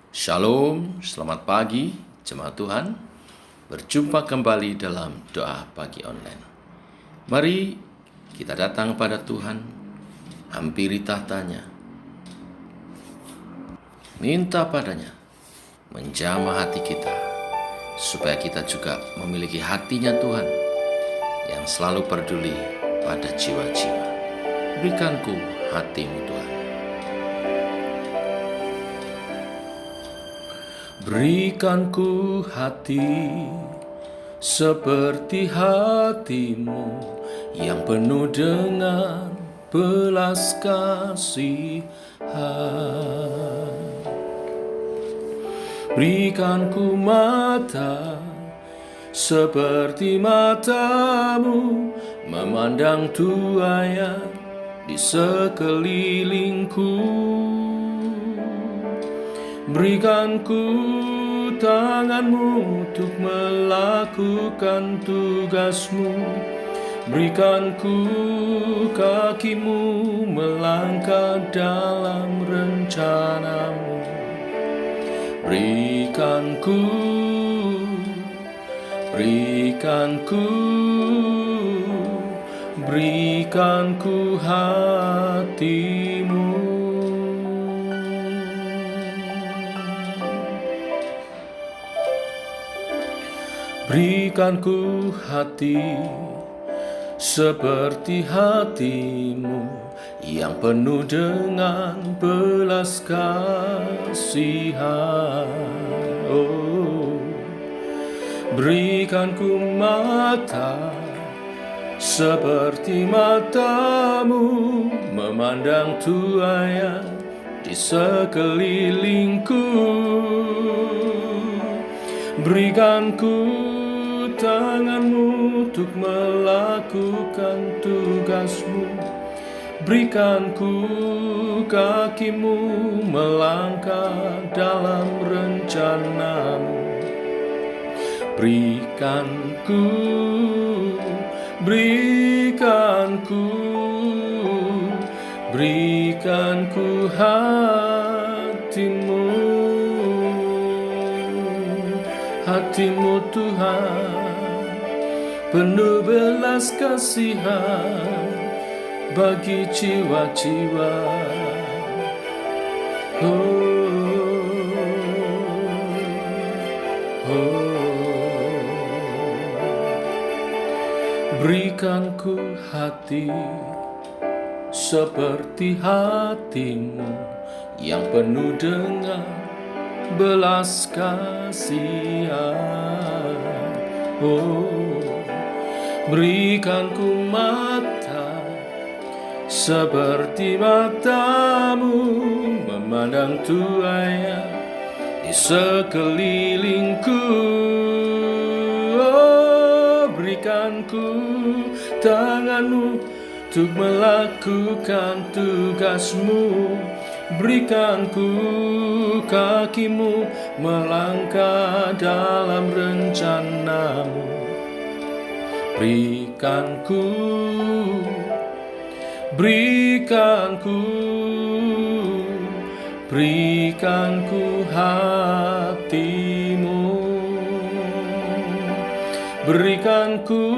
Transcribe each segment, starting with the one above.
Shalom, selamat pagi jemaat Tuhan. Berjumpa kembali dalam doa pagi online. Mari kita datang pada Tuhan, hampiri tahtanya, minta padanya menjamah hati kita, supaya kita juga memiliki hatinya Tuhan yang selalu peduli pada jiwa-jiwa. Berikanku hatimu Tuhan. Berikanku hati seperti hatimu yang penuh dengan belas kasihan. Berikanku mata seperti matamu, memandang tuayan di sekelilingku. Berikanku tanganmu untuk melakukan tugasmu. Berikanku kakimu melangkah dalam rencanamu. Berikanku hatimu. Berikanku hati seperti hatimu yang penuh dengan belas kasihan. Berikanku mata seperti matamu, memandang tuayan di sekelilingku. Berikanku tanganmu untuk melakukan tugasmu. Berikanku kakimu melangkah dalam rencanamu. Berikanku hatimu Tuhan, penuh belas kasihan bagi jiwa-jiwa. Berikanku hati seperti hatimu yang penuh dengan belas kasihan. Berikanku mata seperti matamu, memandang tuayan di sekelilingku. Berikanku tanganmu untuk melakukan tugasmu. Berikanku kakimu melangkah dalam rencanamu. Berikanku hatimu. Berikanku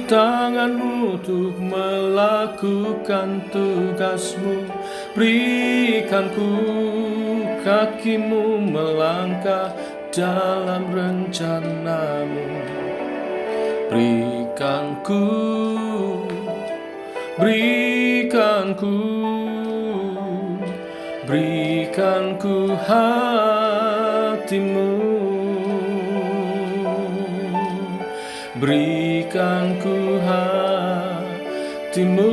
tanganmu untuk melakukan tugasmu. Berikanku kakimu melangkah dalam rencanamu. Berikanku hatimu. Berikanku hatimu.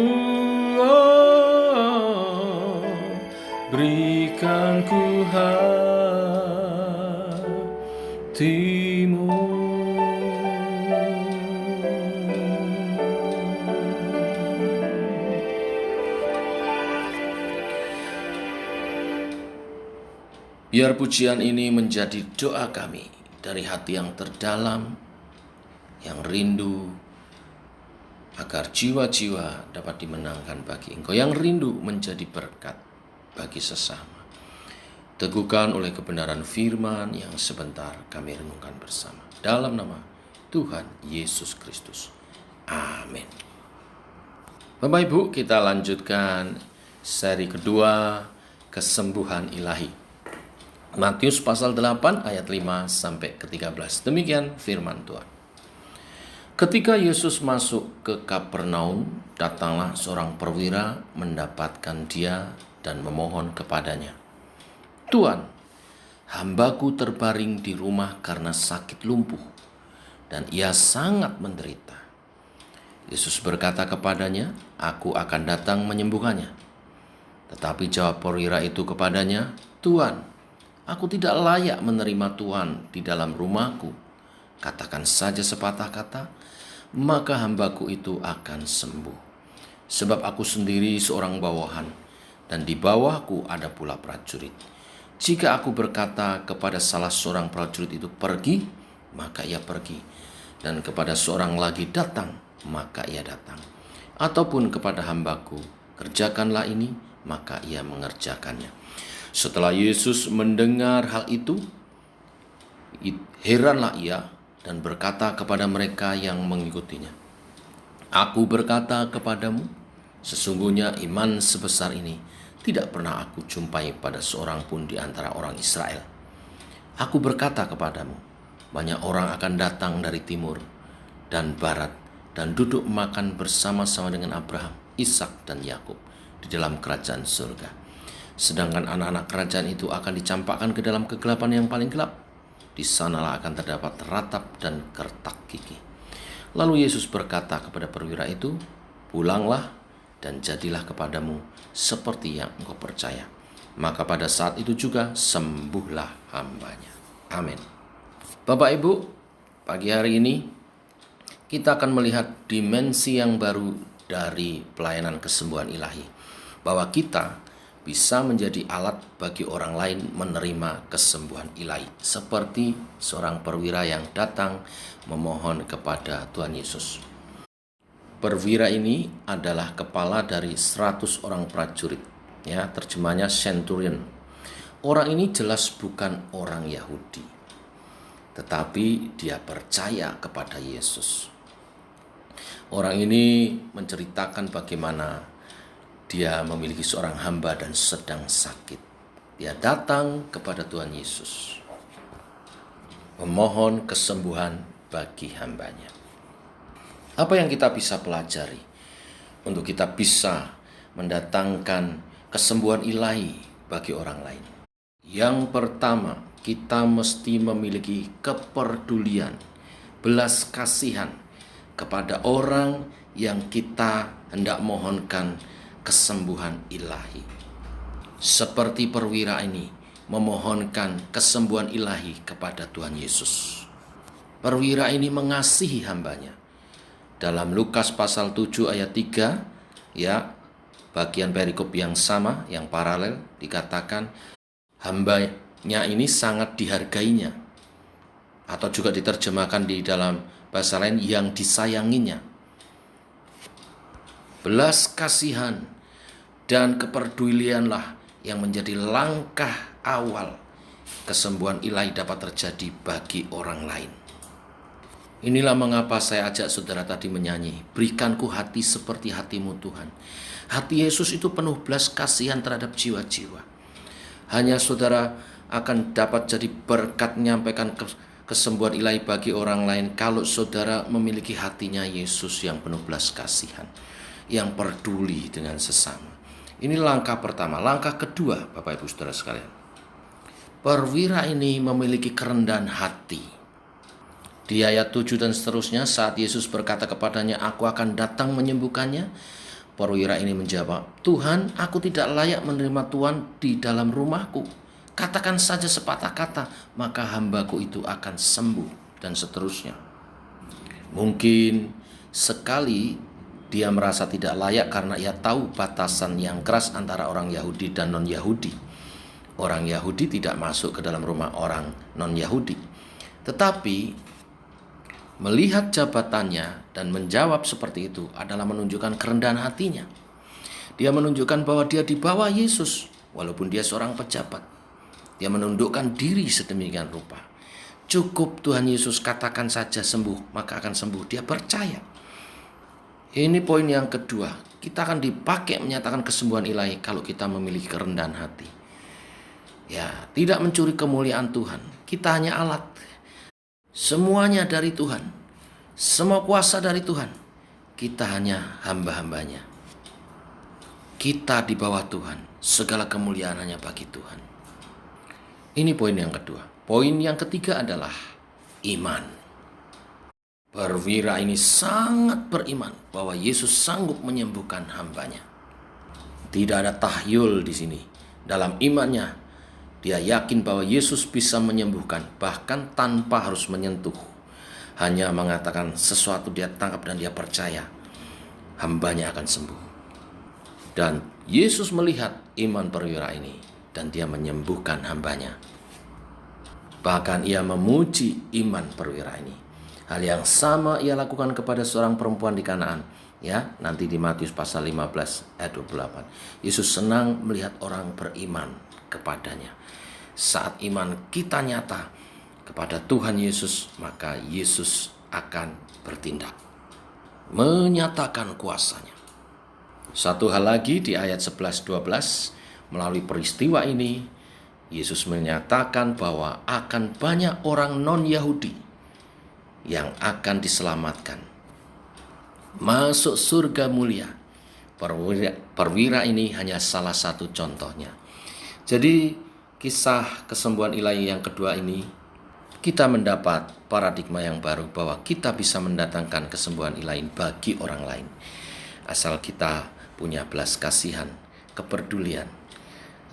Berikanku hatimu. Biar pujian ini menjadi doa kami dari hati yang terdalam, yang rindu agar jiwa-jiwa dapat dimenangkan bagi Engkau, yang rindu menjadi berkat bagi sesama. teguhkan oleh kebenaran firman yang sebentar kami renungkan bersama. Dalam nama Tuhan Yesus Kristus. Amin. Bapak Ibu, kita lanjutkan seri kedua, kesembuhan ilahi. Matius pasal 8 ayat 5 sampai ke 13. Demikian firman Tuhan. Ketika Yesus masuk ke Kapernaum, datanglah seorang perwira mendapatkan dia dan memohon kepadanya, "Tuan, hambaku terbaring di rumah karena sakit lumpuh, dan ia sangat menderita." Yesus berkata kepadanya, "Aku akan datang menyembuhkannya." Tetapi jawab perwira itu kepadanya, "Tuan, aku tidak layak menerima Tuan di dalam rumahku. Katakan saja sepatah kata, maka hambaku itu akan sembuh. Sebab aku sendiri seorang bawahan, dan di bawahku ada pula prajurit. Jika aku berkata kepada salah seorang prajurit itu pergi, maka ia pergi. Dan kepada seorang lagi datang, maka ia datang. Ataupun kepada hambaku, kerjakanlah ini, maka ia mengerjakannya." Setelah Yesus mendengar hal itu, heranlah ia dan berkata kepada mereka yang mengikutinya, "Aku berkata kepadamu, sesungguhnya iman sebesar ini tidak pernah aku jumpai pada seorang pun di antara orang Israel. Aku berkata kepadamu, banyak orang akan datang dari timur dan barat dan duduk makan bersama-sama dengan Abraham, Ishak dan Yakub di dalam kerajaan surga. Sedangkan anak-anak kerajaan itu akan dicampakkan ke dalam kegelapan yang paling gelap. Di sanalah akan terdapat ratap dan kertak gigi." Lalu Yesus berkata kepada perwira itu, "Pulanglah dan jadilah kepadamu seperti yang engkau percaya." Maka pada saat itu juga sembuhlah hambanya. Amin. Bapak Ibu, pagi hari ini kita akan melihat dimensi yang baru dari pelayanan kesembuhan ilahi, bahwa kita bisa menjadi alat bagi orang lain menerima kesembuhan ilahi, seperti seorang perwira yang datang memohon kepada Tuhan Yesus. Perwira ini adalah kepala dari 100 orang prajurit, ya, terjemahnya centurion. Orang ini jelas bukan orang Yahudi, tetapi dia percaya kepada Yesus. Orang ini menceritakan bagaimana dia memiliki seorang hamba dan sedang sakit. Dia datang kepada Tuhan Yesus, memohon kesembuhan bagi hambanya. Apa yang kita bisa pelajari untuk kita bisa mendatangkan kesembuhan ilahi bagi orang lain? Yang pertama, kita mesti memiliki kepedulian, belas kasihan kepada orang yang kita hendak mohonkan kesembuhan ilahi. Seperti perwira ini memohonkan kesembuhan ilahi kepada Tuhan Yesus. Perwira ini mengasihi hambanya. Dalam Lukas pasal 7 ayat 3, ya, bagian perikop yang sama, yang paralel, dikatakan hambanya ini sangat dihargainya. Atau juga diterjemahkan di dalam bahasa lain, yang disayanginya. Belas kasihan dan kepedulianlah yang menjadi langkah awal kesembuhan ilahi dapat terjadi bagi orang lain. Inilah mengapa saya ajak saudara tadi menyanyi, "Berikanku hati seperti hatimu Tuhan." Hati Yesus itu penuh belas kasihan terhadap jiwa-jiwa. Hanya saudara akan dapat jadi berkat menyampaikan kesembuhan ilahi bagi orang lain kalau saudara memiliki hatinya Yesus yang penuh belas kasihan, yang peduli dengan sesama. Ini langkah pertama. Langkah kedua, Bapak Ibu Saudara sekalian, perwira ini memiliki kerendahan hati. Di ayat 7 dan seterusnya, saat Yesus berkata kepadanya, "Aku akan datang menyembuhkannya," perwira ini menjawab, "Tuhan, aku tidak layak menerima Tuhan di dalam rumahku. Katakan saja sepatah kata, maka hambaku itu akan sembuh," dan seterusnya. Mungkin sekali dia merasa tidak layak karena ia tahu batasan yang keras antara orang Yahudi dan non-Yahudi. Orang Yahudi tidak masuk ke dalam rumah orang non-Yahudi. Tetapi melihat jabatannya dan menjawab seperti itu adalah menunjukkan kerendahan hatinya. Dia menunjukkan bahwa dia di bawah Yesus, walaupun dia seorang pejabat. Dia menundukkan diri sedemikian rupa. Cukup Tuhan Yesus katakan saja sembuh, maka akan sembuh. Dia percaya. Ini poin yang kedua. Kita akan dipakai menyatakan kesembuhan ilahi kalau kita memiliki kerendahan hati. Ya, tidak mencuri kemuliaan Tuhan. Kita hanya alat. Semuanya dari Tuhan. Semua kuasa dari Tuhan. Kita hanya hamba-hambanya. Kita di bawah Tuhan. Segala kemuliaan hanya bagi Tuhan. Ini poin yang kedua. Poin yang ketiga adalah iman. Perwira ini sangat beriman bahwa Yesus sanggup menyembuhkan hambanya. Tidak ada tahyul di sini. Dalam imannya, dia yakin bahwa Yesus bisa menyembuhkan, bahkan tanpa harus menyentuh. Hanya mengatakan sesuatu dia tangkap dan dia percaya hambanya akan sembuh. Dan Yesus melihat iman perwira ini dan dia menyembuhkan hambanya. Bahkan ia memuji iman perwira ini. Hal yang sama ia lakukan kepada seorang perempuan di Kanaan. Ya, nanti di Matius pasal 15 ayat 28. Yesus senang melihat orang beriman kepadanya. Saat iman kita nyata kepada Tuhan Yesus, maka Yesus akan bertindak, menyatakan kuasanya. Satu hal lagi di ayat 11-12, melalui peristiwa ini, Yesus menyatakan bahwa akan banyak orang non-Yahudi yang akan diselamatkan, masuk surga mulia. Perwira ini hanya salah satu contohnya. Jadi kisah kesembuhan ilahi yang kedua ini, kita mendapat paradigma yang baru bahwa kita bisa mendatangkan kesembuhan ilahi bagi orang lain. Asal kita punya belas kasihan, kepedulian,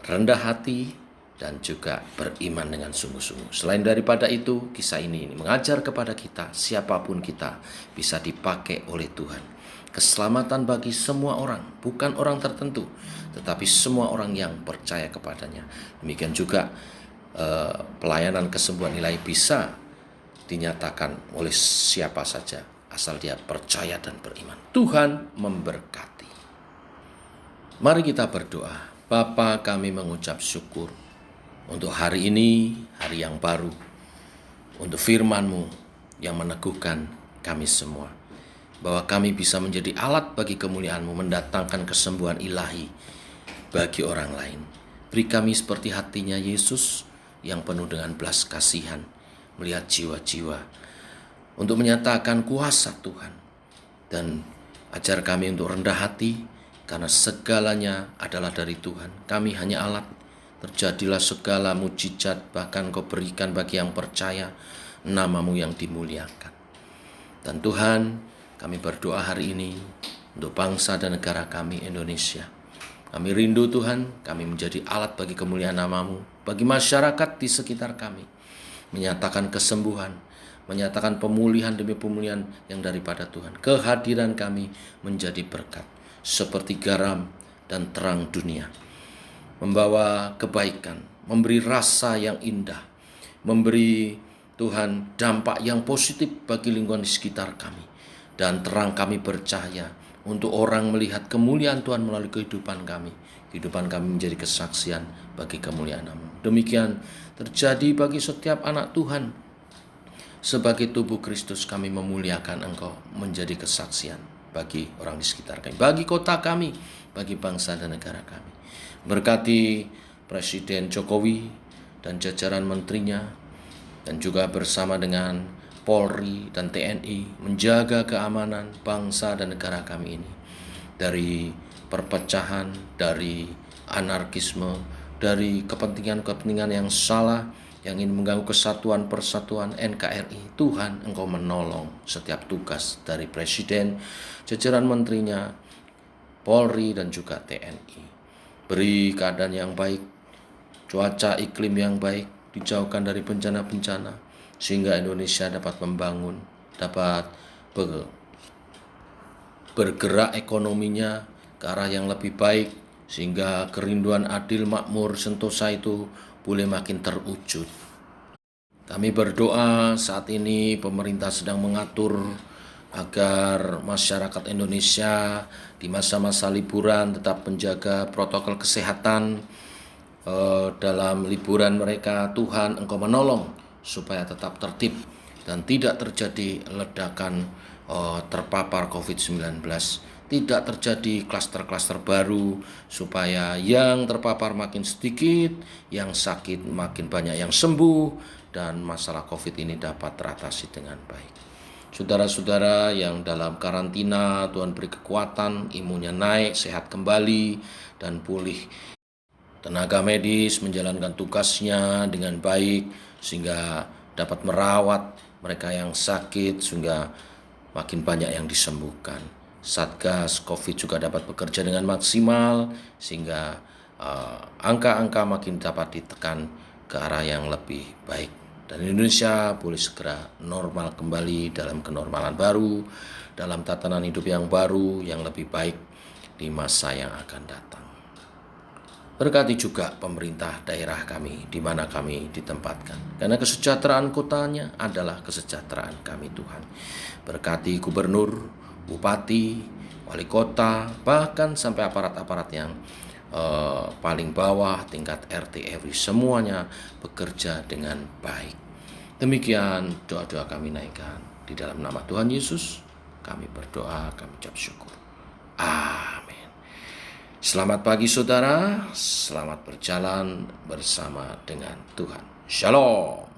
rendah hati, dan juga beriman dengan sungguh-sungguh. Selain daripada itu, kisah ini mengajar kepada kita, siapapun kita bisa dipakai oleh Tuhan. Keselamatan bagi semua orang, bukan orang tertentu, tetapi semua orang yang percaya kepadanya. Demikian juga pelayanan kesembuhan ilahi bisa dinyatakan oleh siapa saja, asal dia percaya dan beriman. Tuhan memberkati. Mari kita berdoa. Bapa, kami mengucap syukur untuk hari ini, hari yang baru, untuk firman-Mu yang meneguhkan kami semua, bahwa kami bisa menjadi alat bagi kemuliaan-Mu, mendatangkan kesembuhan ilahi bagi orang lain. Beri kami seperti hatinya Yesus yang penuh dengan belas kasihan, melihat jiwa-jiwa, untuk menyatakan kuasa Tuhan. Dan ajar kami untuk rendah hati, karena segalanya adalah dari Tuhan. Kami hanya alat. Terjadilah segala mujizat, bahkan Kau berikan bagi yang percaya, nama-Mu yang dimuliakan. Dan Tuhan, kami berdoa hari ini untuk bangsa dan negara kami Indonesia. Kami rindu Tuhan, kami menjadi alat bagi kemuliaan nama-Mu, bagi masyarakat di sekitar kami. Menyatakan kesembuhan, menyatakan pemulihan demi pemulihan yang daripada Tuhan. Kehadiran kami menjadi berkat, seperti garam dan terang dunia. Membawa kebaikan, memberi rasa yang indah, memberi Tuhan dampak yang positif bagi lingkungan di sekitar kami. Dan terang kami bercahaya untuk orang melihat kemuliaan Tuhan melalui kehidupan kami. Kehidupan kami menjadi kesaksian bagi kemuliaan Nama. Demikian terjadi bagi setiap anak Tuhan. Sebagai tubuh Kristus kami memuliakan Engkau, menjadi kesaksian bagi orang di sekitar kami, bagi kota kami, bagi bangsa dan negara kami. Berkati Presiden Jokowi dan jajaran menterinya, dan juga bersama dengan Polri dan TNI menjaga keamanan bangsa dan negara kami ini dari perpecahan, dari anarkisme, dari kepentingan-kepentingan yang salah yang ingin mengganggu kesatuan persatuan NKRI. Tuhan, Engkau menolong setiap tugas dari Presiden, jajaran menterinya, Polri dan juga TNI. Beri keadaan yang baik, cuaca iklim yang baik, dijauhkan dari bencana-bencana, sehingga Indonesia dapat membangun, dapat bergerak ekonominya ke arah yang lebih baik, sehingga kerinduan adil, makmur, sentosa itu boleh makin terwujud. Kami berdoa saat ini pemerintah sedang mengatur agar masyarakat Indonesia di masa-masa liburan tetap menjaga protokol kesehatan, dalam liburan mereka. Tuhan, Engkau menolong supaya tetap tertib dan tidak terjadi ledakan terpapar COVID-19. Tidak terjadi klaster-klaster baru, supaya yang terpapar makin sedikit, yang sakit makin banyak yang sembuh, dan masalah COVID ini dapat teratasi dengan baik. Saudara-saudara yang dalam karantina, Tuhan beri kekuatan, imunnya naik, sehat kembali, dan pulih. Tenaga medis menjalankan tugasnya dengan baik, sehingga dapat merawat mereka yang sakit, sehingga makin banyak yang disembuhkan. Satgas COVID juga dapat bekerja dengan maksimal, sehingga angka-angka makin dapat ditekan ke arah yang lebih baik. Dan Indonesia boleh segera normal kembali dalam kenormalan baru, dalam tatanan hidup yang baru, yang lebih baik di masa yang akan datang. Berkati juga pemerintah daerah kami di mana kami ditempatkan, karena kesejahteraan kotanya adalah kesejahteraan kami Tuhan. Berkati gubernur, bupati, wali kota, bahkan sampai aparat-aparat yang paling bawah, tingkat RT RW, semuanya bekerja dengan baik. Demikian doa-doa kami naikkan di dalam nama Tuhan Yesus. Kami berdoa, kami ucap syukur. Amin. Selamat pagi saudara, selamat berjalan bersama dengan Tuhan. Shalom.